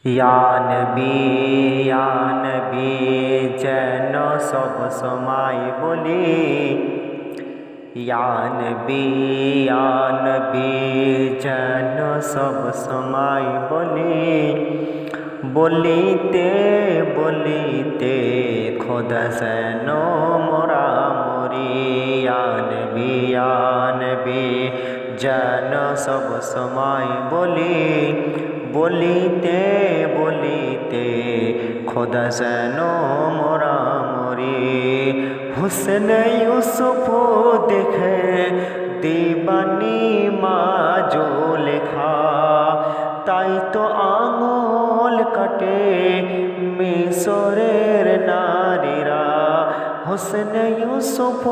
या नबी যেন সব সময় বলি या नबी যেন সব সময় বলি বলিতে বলিতে খোদা যেন মোরা মরি या नबी যেন সব সময় বলি বলিতে বলিতে খোদা যেন মোরা মরি হুসেন ইউসুফ দেখে দিবানি মাজো লেখা তাই তো আঙুল কাটে মিশরের নারীরা হুসেন ইউসুফ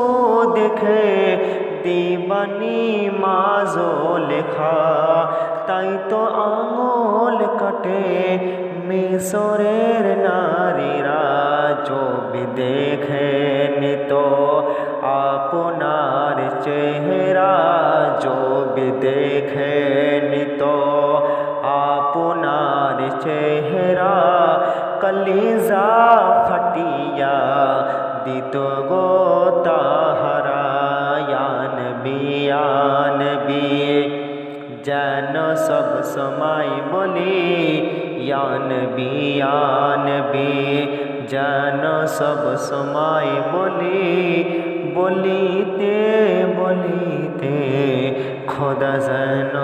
দেখে দিবানি মাজো লেখা তাই তো আঙুল কাটে মিশরের নারীরা ছবি দেখে নিত আপনার চেহারা ছবি দেখে নিত আপনার চেহারা কলিজা ফাটিয়া দিত গো তাহারা या नबी যেন সব সময় বলি या नबी যেন সব সময় বলি বলিতে বলিতে খোদা যেন